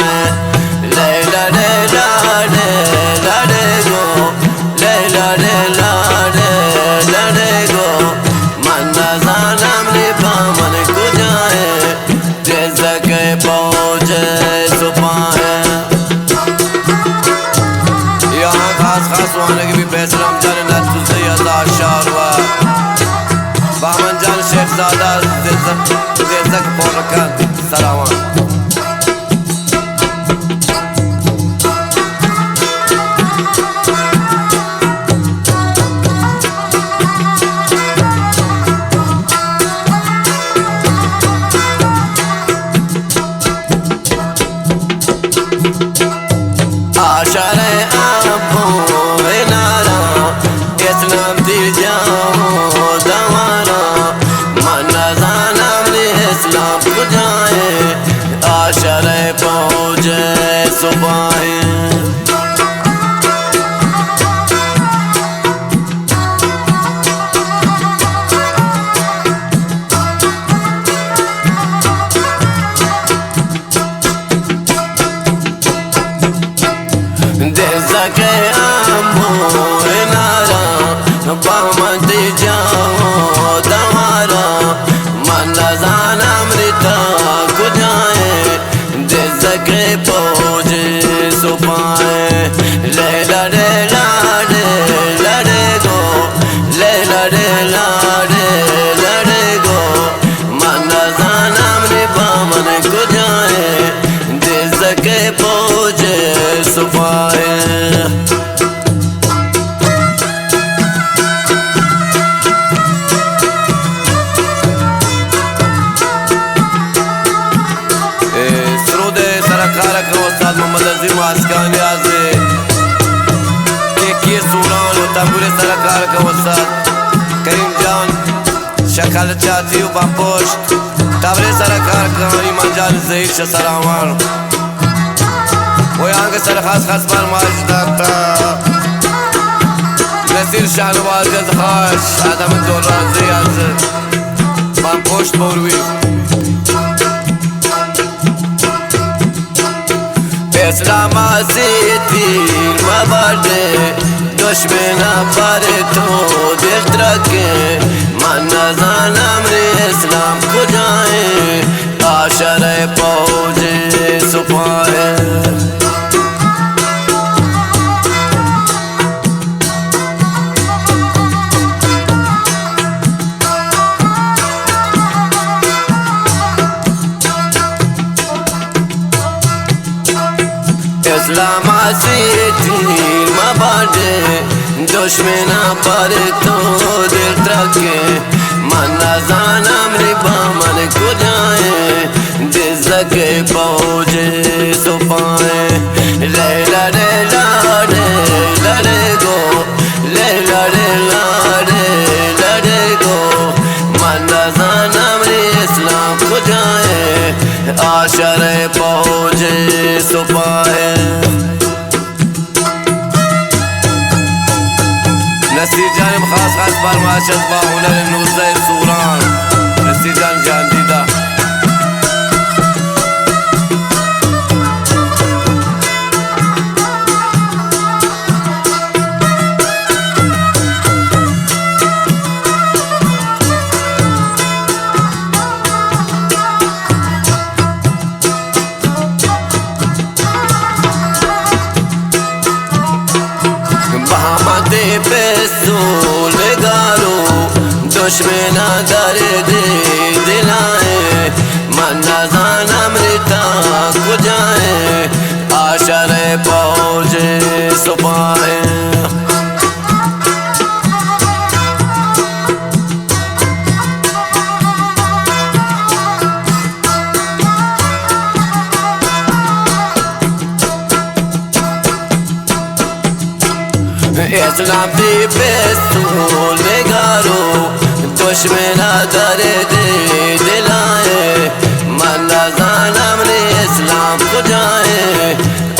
صبح لیلڑے لاڑے لڑے گو لیلڑے لاڑے لڑے گو من نزانم ریبا من کجائے رزق پہنچے صبح یہاں خاص وانے کی بھی پیسلام جانے نتو سیدہ شاروا بامن جان شیخ زادہ رزق پورکن سلامان شکل چاہتی ہوں باپوشت تابرے سرکار کہانی منجان زہیر شا سلامان وہ یہاں کے سر خاص فرمائش داتا نصیر شاہ نواز خاش آدم دور رازی از باپوشت بوروی اسلام آسی تیر مبارده دشمنا پر تو دل رکھے من نزانم ری اسلام کجائے آشر پہنچے سپاہے اسلام آسی تیر مبارده دشمنا پر تو دل رکھے من نزانم ریبا من کجائے رزق پہنچے صبح لیلڑے لاڑے لڑے گو لیلڑے لاڑے لڑے گو من نزانم ری اسلام کجائے آشر پہنچے صبح نصیر جانب خاص فرماشت با ہنر نوزہ سوران نصیر جان جان دیدہ دشمنا درد دلائے من نزانم ریتا کجائے آشر پہنچے صبح اسلام دی پیسو نگارو دشمنا درد دلائے من نزانم ری اسلام کجائے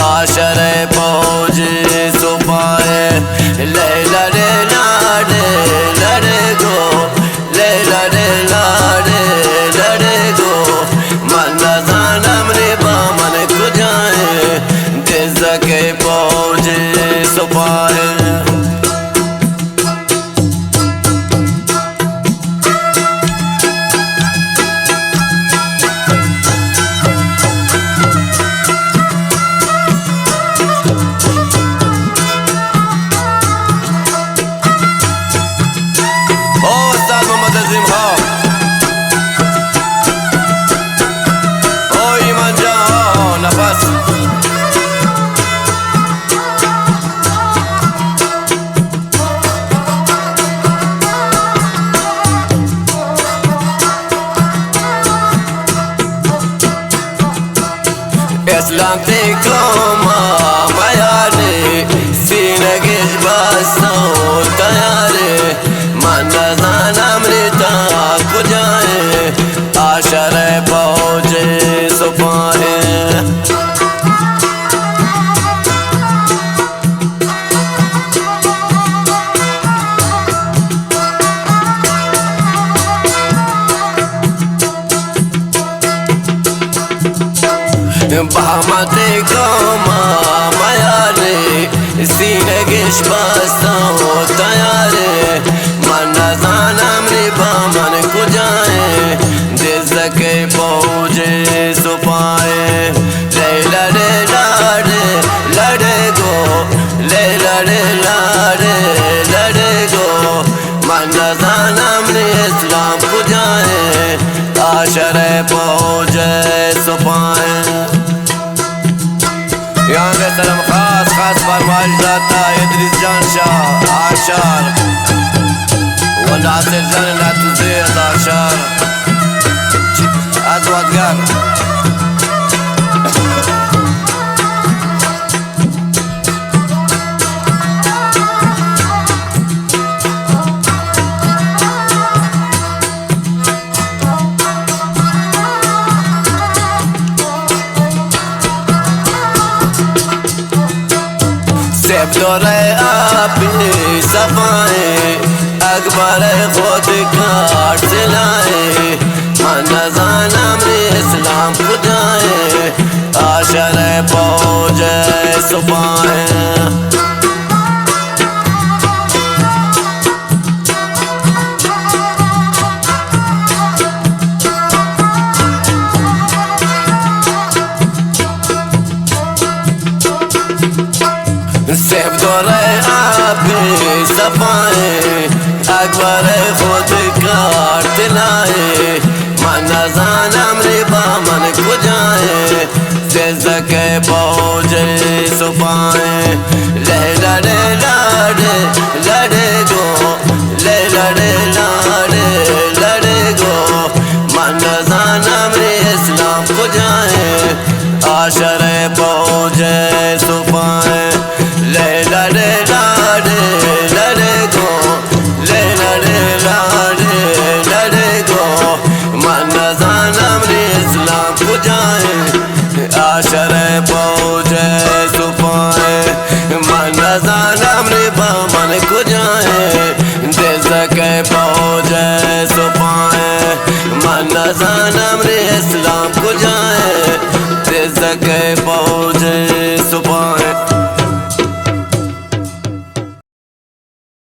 آشر پہنچے صبح لیلڑے لاڑے لڑے گو لیلڑے لاڑے لڑے گو من نزانم ری با من کجائے اسلام تیکوما میاره سینگش بستو تیاره من نزانم ریتا کجایه عاشر پوج سپاهه بحمتی کوما میاره سینگش بستو تیاره من نزانم ریبا من کجایه دزدک پوج سپاهه لیلڑے لاڑے لڑے گو لیلڑے لاڑے لڑے گو من نزانم ری اسلام کجایه عاشر پوج سپاهه यहाँ के तरफ खास खास फरमाइश जाता है इदरीस जान शाह आशार वो नासिर जान ना तुझे आशार अज़वाजगार دورے آپی صفائے اکبر خود کاٹ سلائے من نزانم ری اسلام کجائے عاشر پوج سپاہے صفائے اکبر خود کاٹ لائے من نزانم ریبا من کجائے ززک پوج سپاہے لیلڑے لاڑے لڑے گو لیلڑے لاڑے لڑے گو من نزانم ری اسلام کجائے عاشر پوج سپاہے لیلڑے لاڑے لڑے گو لیلڑے لاڑے لڑے گو من نزانم ری اسلام کجائے عاشر پوج سپاہے من نزانم ری من کجائے دزدک پوج سپاہے من نزانم ری اسلام کجائے دزدک پوج